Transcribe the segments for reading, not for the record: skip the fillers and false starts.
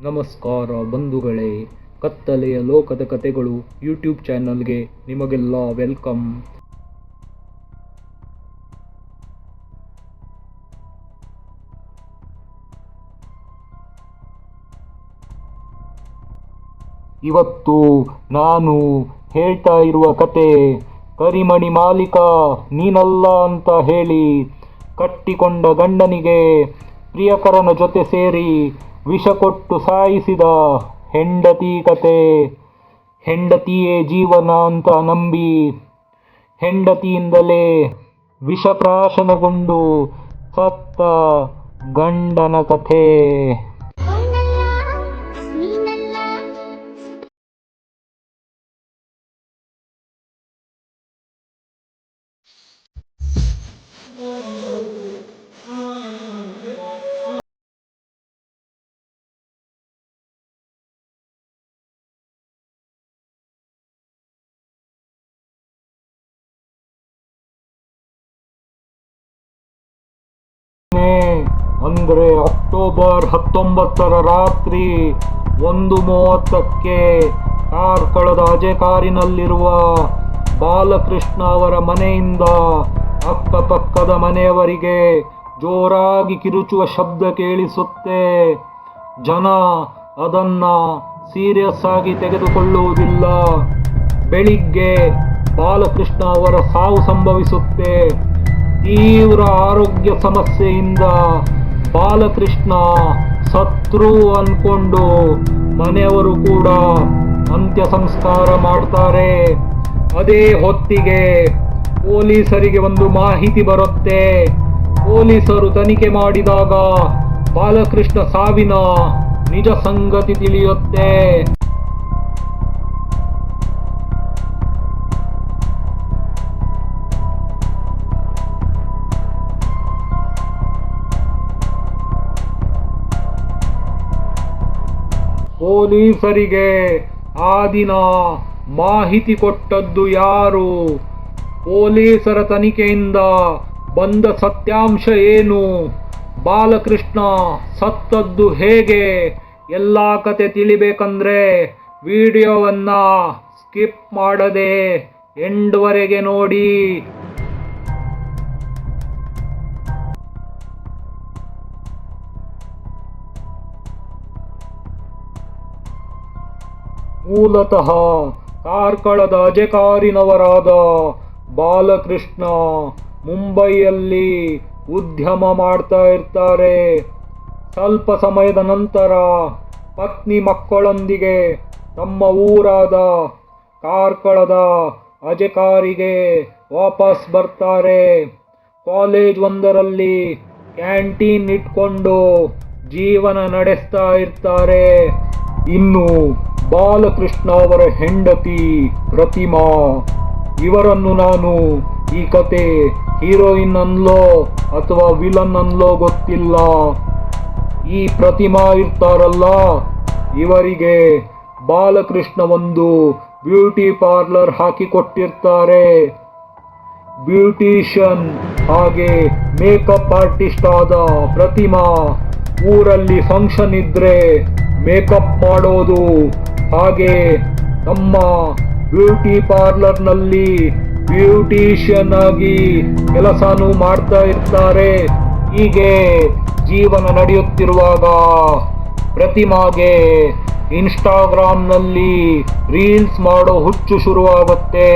ನಮಸ್ಕಾರ ಬಂಧುಗಳೇ, ಕತ್ತಲೆಯ ಲೋಕದ ಕಥೆಗಳು ಯೂಟ್ಯೂಬ್ ಚಾನಲ್ಗೆ ನಿಮಗೆಲ್ಲ ವೆಲ್ಕಮ್. ಇವತ್ತು ನಾನು ಹೇಳ್ತಾ ಇರುವ ಕತೆ ಕರಿಮಣಿ ಮಾಲೀಕ ನೀನಲ್ಲ ಅಂತ ಹೇಳಿ ಕಟ್ಟಿಕೊಂಡ ಗಂಡನಿಗೆ ಪ್ರಿಯಕರನ ಜೊತೆ ಸೇರಿ ವಿಷ ಕೊಟ್ಟು ಸಾಯಿಸಿದ ಹೆಂಡತಿ ಕತೆ. ಹೆಂಡತಿಯೇ ಜೀವನ ಅಂತ ನಂಬಿ ಹೆಂಡತಿಯಿಂದಲೇ ವಿಷಪ್ರಾಶನಗೊಂಡು ಸತ್ತ ಗಂಡನ ಕಥೆ. ಅಂದರೆ ಅಕ್ಟೋಬರ್ 19 ರಾತ್ರಿ 1:30ಕ್ಕೆ ಕಾರ್ಕಳದ ಅಜೆಕಾರಿನಲ್ಲಿರುವ ಬಾಲಕೃಷ್ಣ ಅವರ ಮನೆಯಿಂದ ಅಕ್ಕಪಕ್ಕದ ಮನೆಯವರಿಗೆ ಜೋರಾಗಿ ಕಿರುಚುವ ಶಬ್ದ ಕೇಳಿಸುತ್ತೆ. ಜನ ಅದನ್ನ ಸೀರಿಯಸ್ ಆಗಿ ತೆಗೆದುಕೊಳ್ಳುವುದಿಲ್ಲ. ಬೆಳಿಗ್ಗೆ ಬಾಲಕೃಷ್ಣ ಅವರ ಸಾವು ಸಂಭವಿಸುತ್ತೆ. ತೀವ್ರ ಆರೋಗ್ಯ ಸಮಸ್ಯೆಯಿಂದ ಬಾಲಕೃಷ್ಣ ಸತ್ರು ಅನ್ಕೊಂಡು ಮನೆಯವರು ಕೂಡ ಅಂತ್ಯ ಸಂಸ್ಕಾರ ಮಾಡ್ತಾರೆ. ಅದೇ ಹೊತ್ತಿಗೆ ಪೊಲೀಸರಿಗೆ ಒಂದು ಮಾಹಿತಿ ಬರುತ್ತೆ. ಪೊಲೀಸರು ತನಿಖೆ ಮಾಡಿದಾಗ ಬಾಲಕೃಷ್ಣ ಸಾವಿನ ನಿಜ ಸಂಗತಿ ತಿಳಿಯುತ್ತೆ. ಪೊಲೀಸರಿಗೆ ಆ ದಿನ ಮಾಹಿತಿ ಕೊಟ್ಟದ್ದು ಯಾರು? ಪೊಲೀಸರ ತನಿಖೆಯಿಂದ ಬಂದ ಸತ್ಯಾಂಶ ಏನು? ಬಾಲಕೃಷ್ಣ ಸತ್ತದ್ದು ಹೇಗೆ? ಎಲ್ಲ ಕತೆ ತಿಳಿಬೇಕಂದ್ರೆ ವಿಡಿಯೋವನ್ನ ಸ್ಕಿಪ್ ಮಾಡದೆ ಎಂಡ್ವರೆಗೆ ನೋಡಿ. ಮೂಲತಃ ಕಾರ್ಕಳದ ಅಜೆಕಾರಿನವರಾದ ಬಾಲಕೃಷ್ಣ ಮುಂಬೈಯಲ್ಲಿ ಉದ್ಯಮ ಮಾಡ್ತಾ ಇರ್ತಾರೆ. ಸ್ವಲ್ಪ ಸಮಯದ ನಂತರ ಪತ್ನಿ ಮಕ್ಕಳೊಂದಿಗೆ ತಮ್ಮ ಊರಾದ ಕಾರ್ಕಳದ ಅಜೆಕಾರಿಗೆ ವಾಪಸ್ ಬರ್ತಾರೆ. ಕಾಲೇಜ್ ಒಂದರಲ್ಲಿ ಕ್ಯಾಂಟೀನ್ ಇಟ್ಕೊಂಡು ಜೀವನ ನಡೆಸ್ತಾ ಇರ್ತಾರೆ. ಇನ್ನು ಬಾಲಕೃಷ್ಣ ಅವರ ಹೆಂಡತಿ ಪ್ರತಿಮಾ, ಇವರನ್ನು ನಾನು ಈ ಕತೆ ಹೀರೋಯಿನ್ ಅನ್ಲೋ ಅಥವಾ ವಿಲನ್ ಅನ್ಲೋ ಗೊತ್ತಿಲ್ಲ. ಈ ಪ್ರತಿಮಾ ಇರ್ತಾರಲ್ಲ, ಇವರಿಗೆ ಬಾಲಕೃಷ್ಣ ಒಂದು ಬ್ಯೂಟಿ ಪಾರ್ಲರ್ ಹಾಕಿಕೊಟ್ಟಿರ್ತಾರೆ. ಬ್ಯೂಟಿಷಿಯನ್ ಹಾಗೆ ಮೇಕಪ್ ಆರ್ಟಿಸ್ಟ್ ಆದ ಪ್ರತಿಮಾ ಊರಲ್ಲಿ ಫಂಕ್ಷನ್ ಇದ್ರೆ ಮೇಕಪ್ ಮಾಡೋದು, ಹಾಗೆ ನಮ್ಮ ಬ್ಯೂಟಿ ಪಾರ್ಲರ್ನಲ್ಲಿ ಬ್ಯೂಟಿಷಿಯನ್ ಆಗಿ ಕೆಲಸನೂ ಮಾಡ್ತಾ ಇರ್ತಾರೆ. ಹೀಗೆ ಜೀವನ ನಡೆಯುತ್ತಿರುವಾಗ ಪ್ರತಿಮಾಗೆ ಇನ್ಸ್ಟಾಗ್ರಾಮ್ನಲ್ಲಿ ರೀಲ್ಸ್ ಮಾಡೋ ಹುಚ್ಚು ಶುರುವಾಗುತ್ತೆ.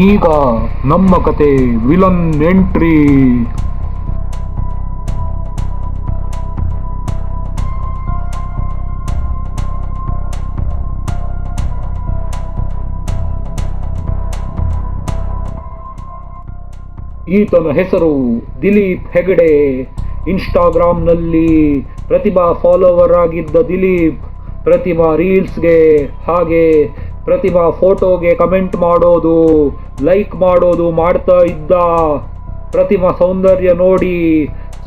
ಈಗ ನಮ್ಮ ಕತೆ ವಿಲನ್ ಎಂಟ್ರಿ. ಈತನ ಹೆಸರು ದಿಲೀಪ್ ಹೆಗಡೆ. ಇನ್ಸ್ಟಾಗ್ರಾಮ್ನಲ್ಲಿ ಪ್ರತಿಭಾ ಫಾಲೋವರ್ ಆಗಿದ್ದ ದಿಲೀಪ್ ಪ್ರತಿಭಾ ರೀಲ್ಸ್ಗೆ ಹಾಗೆ ಪ್ರತಿಭಾ ಫೋಟೋಗೆ ಕಮೆಂಟ್ ಮಾಡೋದು, ಲೈಕ್ ಮಾಡೋದು ಮಾಡ್ತಾ ಇದ್ದ. ಪ್ರತಿಭಾ ಸೌಂದರ್ಯ ನೋಡಿ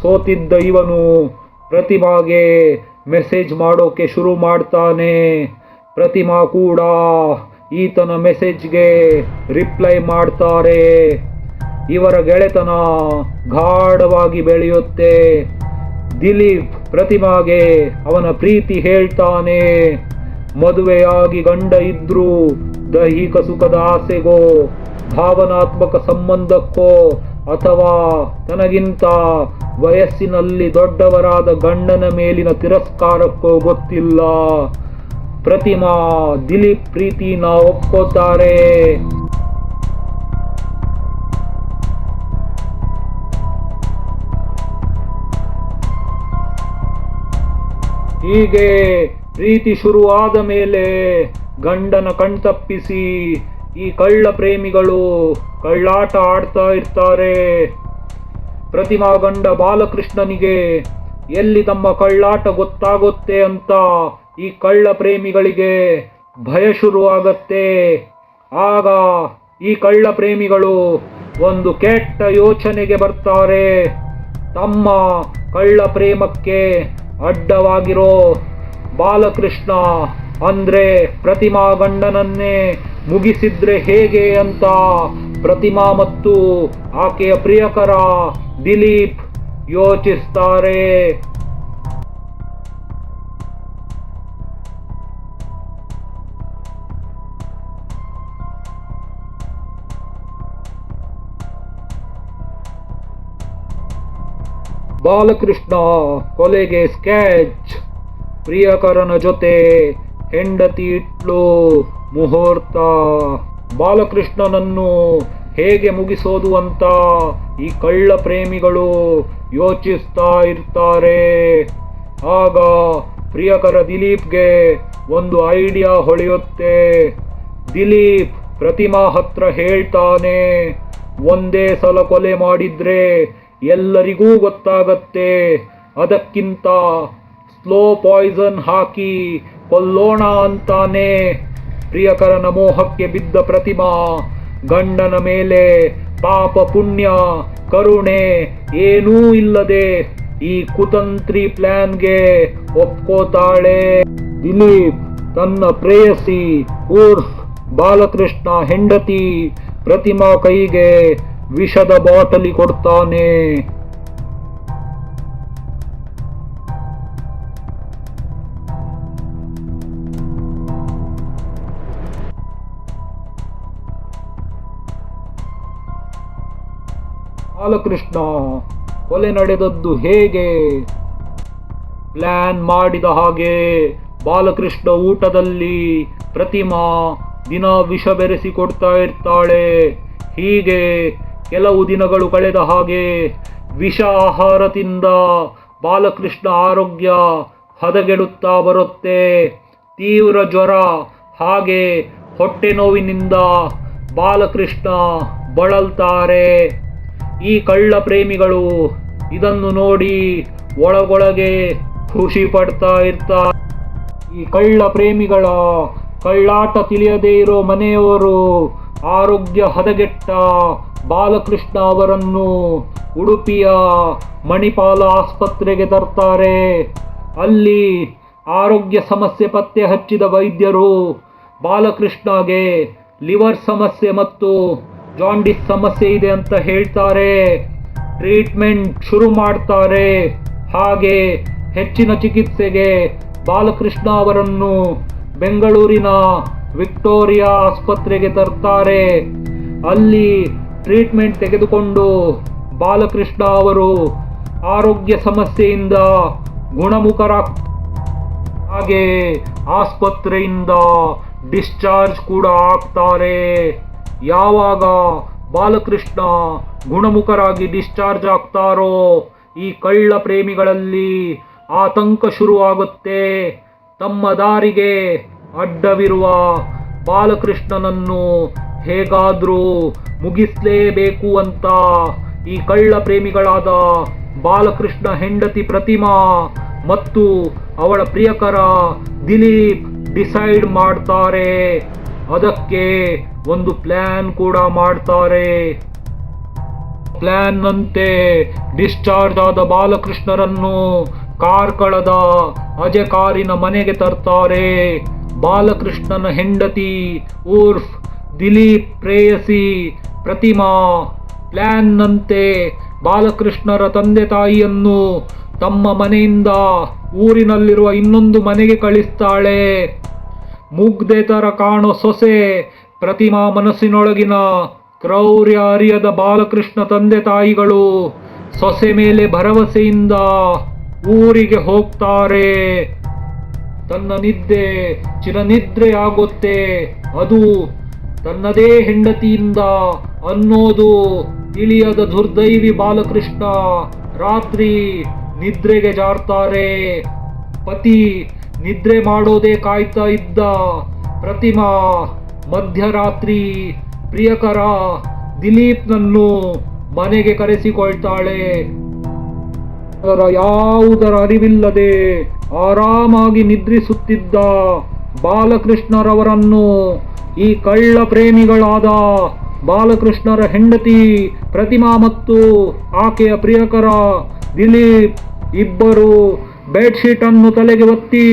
ಸೋತಿದ್ದ ಇವನು ಪ್ರತಿಭಾಗೆ ಮೆಸೇಜ್ ಮಾಡೋಕೆ ಶುರು ಮಾಡ್ತಾನೆ. ಪ್ರತಿಮಾ ಕೂಡ ಈತನ ಮೆಸೇಜ್ಗೆ ರಿಪ್ಲೈ ಮಾಡ್ತಾರೆ. ಇವರ ಗೆಳೆತನ ಗಾಢವಾಗಿ ಬೆಳೆಯುತ್ತೆ. ದಿಲೀಪ್ ಪ್ರತಿಮಾಗೆ ಅವನ ಪ್ರೀತಿ ಹೇಳ್ತಾನೆ. ಮದುವೆಯಾಗಿ ಗಂಡ ಇದ್ರೂ ದೈಹಿಕ ಸುಖದ ಆಸೆಗೋ, ಭಾವನಾತ್ಮಕ ಸಂಬಂಧಕ್ಕೋ ಅಥವಾ ತನಗಿಂತ ವಯಸ್ಸಿನಲ್ಲಿ ದೊಡ್ಡವರಾದ ಗಂಡನ ಮೇಲಿನ ತಿರಸ್ಕಾರಕ್ಕೋ ಗೊತ್ತಿಲ್ಲ, ಪ್ರತಿಮಾ ದಿಲೀಪ್ ಪ್ರೀತಿನ ಒಪ್ಕೋತಾರೆ. ಹೀಗೆ ಪ್ರೀತಿ ಶುರುವಾದ ಮೇಲೆ ಗಂಡನ ಕಣ್ತಪ್ಪಿಸಿ ಈ ಕಳ್ಳ ಪ್ರೇಮಿಗಳು ಕಳ್ಳಾಟ ಆಡ್ತಾ ಇರ್ತಾರೆ. ಪ್ರತಿಮಾ ಗಂಡ ಬಾಲಕೃಷ್ಣನಿಗೆ ಎಲ್ಲಿ ತಮ್ಮ ಕಳ್ಳಾಟ ಗೊತ್ತಾಗುತ್ತೆ ಅಂತ ಈ ಕಳ್ಳ ಪ್ರೇಮಿಗಳಿಗೆ ಭಯ ಶುರುವಾಗತ್ತೆ. ಆಗ ಈ ಕಳ್ಳ ಪ್ರೇಮಿಗಳು ಒಂದು ಕೆಟ್ಟ ಯೋಚನೆಗೆ ಬರ್ತಾರೆ. ತಮ್ಮ ಕಳ್ಳ ಪ್ರೇಮಕ್ಕೆ ಅಡ್ಡವಾಗಿರೋ ಬಾಲಕೃಷ್ಣ ಅಂದ್ರೆ ಪ್ರತಿಮಾ ಗಂಡನನ್ನೇ ಮುಗಿಸಿದ್ರೆ ಹೇಗೆ ಅಂತ ಪ್ರತಿಮಾ ಮತ್ತು ಆಕೆಯ ಪ್ರಿಯಕರ ದಿಲೀಪ್ ಯೋಚಿಸ್ತಾರೆ. ಬಾಲಕೃಷ್ಣ ಕೊಲೆಗೆ ಸ್ಕೆಚ್. ಪ್ರಿಯಕರನ ಜೊತೆ ಹೆಂಡತಿ ಇಟ್ಲು ಮುಹೂರ್ತ. ಬಾಲಕೃಷ್ಣನನ್ನು ಹೇಗೆ ಮುಗಿಸೋದು ಅಂತ ಈ ಕಳ್ಳ ಪ್ರೇಮಿಗಳು ಯೋಚಿಸ್ತಾ ಇರ್ತಾರೆ. ಆಗ ಪ್ರಿಯಕರ ದಿಲೀಪ್ಗೆ ಒಂದು ಐಡಿಯಾ ಹೊಳೆಯುತ್ತೆ. ದಿಲೀಪ್ ಪ್ರತಿಮಾ ಹತ್ರ ಹೇಳ್ತಾನೆ, ಒಂದೇ ಸಲ ಕೊಲೆ ಮಾಡಿದ್ರೆ ಎಲ್ಲರಿಗೂ ಗೊತ್ತಾಗತ್ತೆ, ಅದಕ್ಕಿಂತ ಸ್ಲೋ ಪಾಯ್ಸನ್ ಹಾಕಿ ಕೊಲ್ಲೋಣ ಅಂತಾನೆ. ಪ್ರಿಯಕರನ ಮೋಹಕ್ಕೆ ಬಿದ್ದ ಪ್ರತಿಮಾ ಗಂಡನ ಮೇಲೆ ಪಾಪ ಪುಣ್ಯ ಕರುಣೆ ಏನೂ ಇಲ್ಲದೆ ಈ ಕುತಂತ್ರಿ ಪ್ಲಾನ್ಗೆ ಒಪ್ಕೋತಾಳೆ. ದಿಲೀಪ್ ತನ್ನ ಪ್ರೇಯಸಿ ಉರ್ಫ್ ಬಾಲಕೃಷ್ಣ ಹೆಂಡತಿ ಪ್ರತಿಮಾ ಕೈಗೆ ವಿಷದ ಬಾಟಲಿ ಕೊಡ್ತಾನೆ. ಬಾಲಕೃಷ್ಣ ಕೊಲೆ ನಡೆದದ್ದು ಹೇಗೆ? ಪ್ಲಾನ್ ಮಾಡಿದ ಹಾಗೆ ಬಾಲಕೃಷ್ಣ ಊಟದಲ್ಲಿ ಪ್ರತಿಮಾ ದಿನ ವಿಷ ಬೆರೆಸಿ ಕೊಡ್ತಾ ಇರ್ತಾಳೆ. ಹೀಗೆ ಕೆಲವು ದಿನಗಳು ಕಳೆದ ಹಾಗೆ ವಿಷ ಆಹಾರದಿಂದ ಬಾಲಕೃಷ್ಣ ಆರೋಗ್ಯ ಹದಗೆಡುತ್ತಾ ಬರುತ್ತೆ. ತೀವ್ರ ಜ್ವರ ಹಾಗೆ ಹೊಟ್ಟೆ ನೋವಿನಿಂದ ಬಾಲಕೃಷ್ಣ ಬಳಲ್ತಾರೆ. ಈ ಕಳ್ಳ ಪ್ರೇಮಿಗಳು ಇದನ್ನು ನೋಡಿ ಒಳಗೊಳಗೆ ಖುಷಿ ಪಡ್ತಾ ಇರ್ತಾರೆ. ಈ ಕಳ್ಳ ಪ್ರೇಮಿಗಳ ಕಳ್ಳಾಟ ತಿಳಿಯದೇ ಇರೋ ಮನೆಯವರು ಆರೋಗ್ಯ ಹದಗೆಟ್ಟ ಬಾಲಕೃಷ್ಣ ಅವರನ್ನು ಉಡುಪಿಯ ಮಣಿಪಾಲ ಆಸ್ಪತ್ರೆಗೆ ತರ್ತಾರೆ. ಅಲ್ಲಿ ಆರೋಗ್ಯ ಸಮಸ್ಯೆ ಪತ್ತೆ ಹಚ್ಚಿದ ವೈದ್ಯರು ಬಾಲಕೃಷ್ಣಗೆ ಲಿವರ್ ಸಮಸ್ಯೆ ಮತ್ತು ಜಾಂಡಿಸ್ ಸಮಸ್ಯೆ ಇದೆ ಅಂತ ಹೇಳ್ತಾರೆ. ಟ್ರೀಟ್ಮೆಂಟ್ ಶುರು ಮಾಡ್ತಾರೆ. ಹಾಗೆ ಹೆಚ್ಚಿನ ಚಿಕಿತ್ಸೆಗೆ ಬಾಲಕೃಷ್ಣ ಅವರನ್ನು ಬೆಂಗಳೂರಿನ ವಿಕ್ಟೋರಿಯಾ ಆಸ್ಪತ್ರೆಗೆ ತರ್ತಾರೆ. ಅಲ್ಲಿ ಟ್ರೀಟ್ಮೆಂಟ್ ತೆಗೆದುಕೊಂಡು ಬಾಲಕೃಷ್ಣ ಅವರು ಆರೋಗ್ಯ ಸಮಸ್ಯೆಯಿಂದ ಗುಣಮುಖರಾಗ್ತಾರೆ. ಹಾಗೆ ಆಸ್ಪತ್ರೆಯಿಂದ ಡಿಸ್ಚಾರ್ಜ್ ಕೂಡ ಆಗ್ತಾರೆ. ಯಾವಾಗ ಬಾಲಕೃಷ್ಣ ಗುಣಮುಖರಾಗಿ ಡಿಸ್ಚಾರ್ಜ್ ಆಗ್ತಾರೋ ಈ ಕಳ್ಳ ಪ್ರೇಮಿಗಳಲ್ಲಿ ಆತಂಕ ಶುರುವಾಗುತ್ತೆ. ತಮ್ಮ ದಾರಿಗೆ ಅಡ್ಡವಿರುವ ಬಾಲಕೃಷ್ಣನನ್ನು ಹೇಗಾದ್ರೂ ಮುಗಿಸ್ಲೇಬೇಕು ಅಂತ ಈ ಕಳ್ಳ ಪ್ರೇಮಿಗಳಾದ ಬಾಲಕೃಷ್ಣ ಹೆಂಡತಿ ಪ್ರತಿಮಾ ಮತ್ತು ಅವಳ ಪ್ರಿಯಕರ ದಿಲೀಪ್ ಡಿಸೈಡ್ ಮಾಡ್ತಾರೆ. ಅದಕ್ಕೆ ಒಂದು ಪ್ಲಾನ್ ಕೂಡ ಮಾಡ್ತಾರೆ. ಪ್ಲಾನ್ ನಂತೆ ಡಿಸ್ಚಾರ್ಜ್ ಆದ ಬಾಲಕೃಷ್ಣರನ್ನು ಕಾರ್ಕಳದ ಅಜಕಾರಿನ ಮನೆಗೆ ತರ್ತಾರೆ. ಬಾಲಕೃಷ್ಣನ ಹೆಂಡತಿ ಉರ್ಫ್ ದಿಲೀಪ್ ಪ್ರೇಯಸಿ ಪ್ರತಿಮಾ ಪ್ಲ್ಯಾನ್ನಂತೆ ಬಾಲಕೃಷ್ಣರ ತಂದೆ ತಾಯಿಯನ್ನು ತಮ್ಮ ಮನೆಯಿಂದ ಊರಿನಲ್ಲಿರುವ ಇನ್ನೊಂದು ಮನೆಗೆ ಕಳಿಸ್ತಾಳೆ. ಮುಗ್ದೆ ತರ ಕಾಣೋ ಸೊಸೆ ಪ್ರತಿಮಾ ಮನಸ್ಸಿನೊಳಗಿನ ಕ್ರೌರ್ಯ ಅರಿಯದ ಬಾಲಕೃಷ್ಣ ತಂದೆ ತಾಯಿಗಳು ಸೊಸೆ ಮೇಲೆ ಭರವಸೆಯಿಂದ ಊರಿಗೆ ಹೋಗ್ತಾರೆ. ತನ್ನ ನಿದ್ದೆ ಚಿರನಿದ್ರೆಯಾಗುತ್ತೆ, ಅದು ತನ್ನದೇ ಹೆಂಡತಿಯಿಂದ ಅನ್ನೋದು ತಿಳಿಯದ ದುರ್ದೈವಿ ಬಾಲಕೃಷ್ಣ ರಾತ್ರಿ ನಿದ್ರೆಗೆ ಜಾರ್ತಾರೆ. ಪತಿ ನಿದ್ರೆ ಮಾಡೋದೇ ಕಾಯ್ತಾ ಇದ್ದ ಪ್ರತಿಮಾ ಮಧ್ಯರಾತ್ರಿ ಪ್ರಿಯಕರ ದಿಲೀಪ್ನನ್ನು ಮನೆಗೆ ಕರೆಸಿಕೊಳ್ತಾಳೆ. ಅದರ ಯಾವುದರ ಅರಿವಿಲ್ಲದೆ ಆರಾಮಾಗಿ ನಿದ್ರಿಸುತ್ತಿದ್ದ ಬಾಲಕೃಷ್ಣರವರನ್ನು ಈ ಕಳ್ಳ ಪ್ರೇಮಿಗಳಾದ ಬಾಲಕೃಷ್ಣರ ಹೆಂಡತಿ ಪ್ರತಿಮಾ ಮತ್ತು ಆಕೆಯ ಪ್ರಿಯಕರ ದಿಲೀಪ್ ಇಬ್ಬರು ಬೆಡ್ಶೀಟ್ ಅನ್ನು ತಲೆಗೆ ಒತ್ತಿ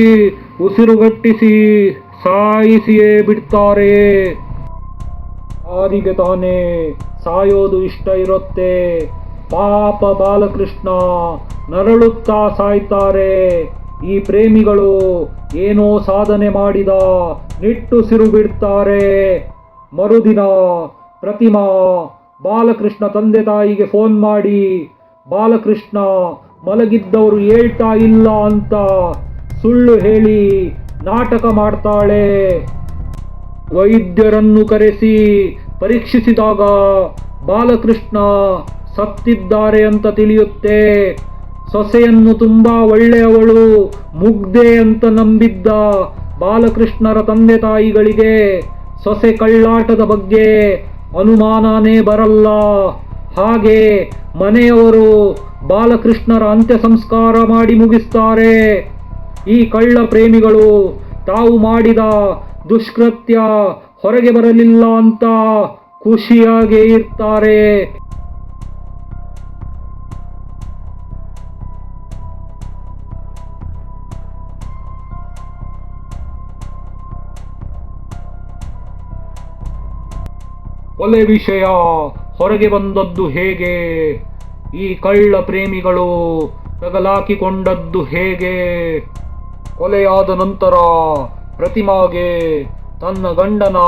ಉಸಿರುಗಟ್ಟಿಸಿ ಸಾಯಿಸಿಯೇ ಬಿಡ್ತಾರೆ. ಯಾರಿಗೆ ತಾನೇ ಸಾಯೋದು ಇಷ್ಟ ಇರುತ್ತೆ. ಪಾಪ ಬಾಲಕೃಷ್ಣ ನರಳುತ್ತಾ ಸಾಯ್ತಾರೆ. ಈ ಪ್ರೇಮಿಗಳು ಏನೋ ಸಾಧನೆ ಮಾಡಿದ ನಿಟ್ಟುಸಿರು ಬಿಡ್ತಾರೆ. ಮರುದಿನ ಪ್ರತಿಮಾ ಬಾಲಕೃಷ್ಣ ತಂದೆ ತಾಯಿಗೆ ಫೋನ್ ಮಾಡಿ ಬಾಲಕೃಷ್ಣ ಮಲಗಿದ್ದವರು ಹೇಳ್ತಾ ಇಲ್ಲ ಅಂತ ಸುಳ್ಳು ಹೇಳಿ ನಾಟಕ ಮಾಡ್ತಾಳೆ. ವೈದ್ಯರನ್ನು ಕರೆಸಿ ಪರೀಕ್ಷಿಸಿದಾಗ ಬಾಲಕೃಷ್ಣ ಸತ್ತಿದ್ದಾರೆ ಅಂತ ತಿಳಿಯುತ್ತೆ. ಸೊಸೆಯನ್ನು ತುಂಬಾ ಒಳ್ಳೆಯವಳು, ಮುಗ್ಧೆ ಅಂತ ನಂಬಿದ್ದ ಬಾಲಕೃಷ್ಣರ ತಂದೆ ತಾಯಿಗಳಿಗೆ ಸೊಸೆ ಕಳ್ಳಾಟದ ಬಗ್ಗೆ ಅನುಮಾನನೇ ಬರಲ್ಲ. ಹಾಗೆ ಮನೆಯವರು ಬಾಲಕೃಷ್ಣರ ಅಂತ್ಯ ಸಂಸ್ಕಾರ ಮಾಡಿ ಮುಗಿಸ್ತಾರೆ. ಈ ಕಳ್ಳ ಪ್ರೇಮಿಗಳು ತಾವು ಮಾಡಿದ ದುಷ್ಕೃತ್ಯ ಹೊರಗೆ ಬರಲಿಲ್ಲ ಅಂತ ಖುಷಿಯಾಗೇ ಇರ್ತಾರೆ. ಕೊಲೆ ವಿಷಯ ಹೊರಗೆ ಬಂದದ್ದು ಹೇಗೆ? ಈ ಕಳ್ಳ ಪ್ರೇಮಿಗಳು ತಗಲಾಕಿಕೊಂಡದ್ದು ಹೇಗೆ? ಕೊಲೆಯಾದ ನಂತರ ಪ್ರತಿಮಾಗೆ ತನ್ನ ಗಂಡನ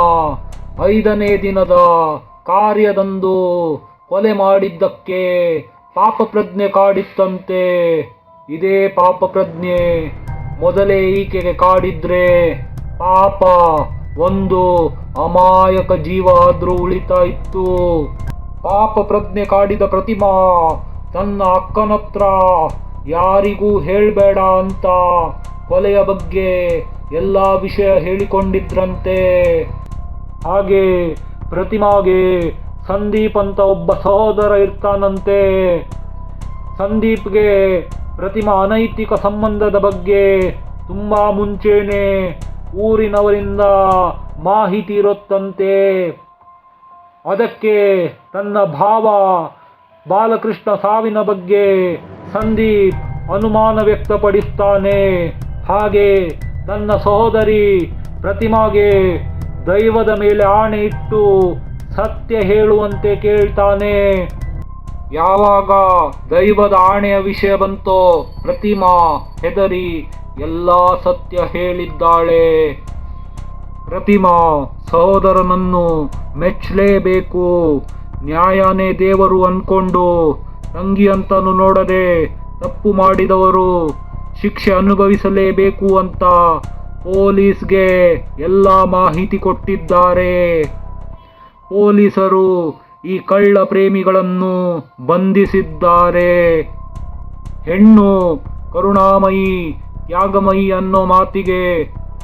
5ನೇ ದಿನದ ಕಾರ್ಯದಂದು ಕೊಲೆ ಮಾಡಿದ್ದಕ್ಕೆ ಪಾಪ ಪ್ರಜ್ಞೆ ಕಾಡಿತ್ತಂತೆ. ಇದೇ ಪಾಪ ಪ್ರಜ್ಞೆ ಮೊದಲೇ ಈಕೆಗೆ ಕಾಡಿದ್ರೆ ಪಾಪ ಒಂದು ಅಮಾಯಕ ಜೀವ ಆದ್ರೂ ಉಳಿತಾ ಇತ್ತು. ಪಾಪ ಪ್ರಜ್ಞೆ ಕಾಡಿದ ಪ್ರತಿಮಾ ತನ್ನ ಅಕ್ಕನತ್ರ ಯಾರಿಗೂ ಹೇಳ್ಬೇಡ ಅಂತ ಕೊಲೆಯ ಬಗ್ಗೆ ಎಲ್ಲ ವಿಷಯ ಹೇಳಿಕೊಂಡಿದ್ರಂತೆ. ಹಾಗೆ ಪ್ರತಿಮಾಗೆ ಸಂದೀಪ್ ಅಂತ ಒಬ್ಬ ಸಹೋದರ ಇರ್ತಾನಂತೆ. ಸಂದೀಪ್ಗೆ ಪ್ರತಿಮಾ ಅನೈತಿಕ ಸಂಬಂಧದ ಬಗ್ಗೆ ತುಂಬಾ ಮುಂಚೆನೆ ಊರಿನವರಿಂದ ಮಾಹಿತಿ ಇರುತ್ತಂತೆ. ಅದಕ್ಕೆ ತನ್ನ ಭಾವ ಬಾಲಕೃಷ್ಣ ಸಾವಿನ ಬಗ್ಗೆ ಸಂದೀಪ್ ಅನುಮಾನ ವ್ಯಕ್ತಪಡಿಸ್ತಾನೆ. ಹಾಗೆ ತನ್ನ ಸಹೋದರಿ ಪ್ರತಿಮಾಗೆ ದೈವದ ಮೇಲೆ ಆಣೆ ಇಟ್ಟು ಸತ್ಯ ಹೇಳುವಂತೆ ಕೇಳ್ತಾನೆ. ಯಾವಾಗ ದೈವದ ಆಣೆಯ ವಿಷಯ ಬಂತೋ ಪ್ರತಿಮಾ ಹೆದರಿ ಎಲ್ಲ ಸತ್ಯ ಹೇಳಿದ್ದಾಳೆ. ಪ್ರತಿಮಾ ಸಹೋದರನನ್ನು ಮೆಚ್ಚಲೇಬೇಕು, ನ್ಯಾಯನೇ ದೇವರು ಅನ್ಕೊಂಡು ತಂಗಿ ಅಂತನೂ ನೋಡದೆ ತಪ್ಪು ಮಾಡಿದವರು ಶಿಕ್ಷೆ ಅನುಭವಿಸಲೇಬೇಕು ಅಂತ ಪೊಲೀಸ್ಗೆ ಎಲ್ಲ ಮಾಹಿತಿ ಕೊಟ್ಟಿದ್ದಾರೆ. ಪೊಲೀಸರು ಈ ಕಳ್ಳ ಪ್ರೇಮಿಗಳನ್ನು ಬಂಧಿಸಿದ್ದಾರೆ. ಹೆಣ್ಣು ಕರುಣಾಮಯಿ ತ್ಯಾಗಮಯಿ ಅನ್ನೋ ಮಾತಿಗೆ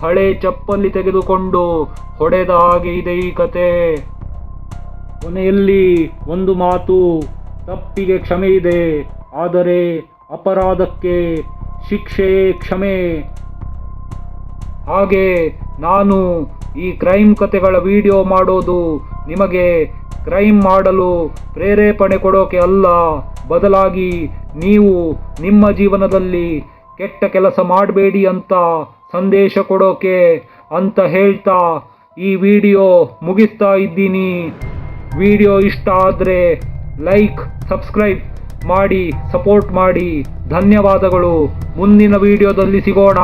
ಹಳೆ ಚಪ್ಪಲಿ ತೆಗೆದುಕೊಂಡು ಹೊಡೆದ ಹಾಗೆ ಇದೆ ಈ ಕತೆ. ಕೊನೆಯಲ್ಲಿ ಒಂದು ಮಾತು, ತಪ್ಪಿಗೆ ಕ್ಷಮೆ ಇದೆ, ಆದರೆ ಅಪರಾಧಕ್ಕೆ ಶಿಕ್ಷೆಯೇ ಕ್ಷಮೆ. ಹಾಗೆ ನಾನು ಈ ಕ್ರೈಮ್ ಕತೆಗಳ ವಿಡಿಯೋ ಮಾಡೋದು ನಿಮಗೆ ಕ್ರೈಮ್ ಮಾಡಲು ಪ್ರೇರೇಪಣೆ ಕೊಡೋಕೆ ಅಲ್ಲ, ಬದಲಾಗಿ ನೀವು ನಿಮ್ಮ ಜೀವನದಲ್ಲಿ ಕೆಟ್ಟ ಕೆಲಸ ಮಾಡಬೇಡಿ ಅಂತ ಸಂದೇಶ ಕೊಡೋಕೆ. ಅಂತ ಹೇಳ್ತಾ ಈ ವಿಡಿಯೋ ಮುಗಿಸ್ತಾ ಇದ್ದೀನಿ. ವಿಡಿಯೋ ಇಷ್ಟ ಆದರೆ ಲೈಕ್ ಸಬ್ಸ್ಕ್ರೈಬ್ ಮಾಡಿ ಸಪೋರ್ಟ್ ಮಾಡಿ. ಧನ್ಯವಾದಗಳು. ಮುಂದಿನ ವಿಡಿಯೋದಲ್ಲಿ ಸಿಗೋಣ.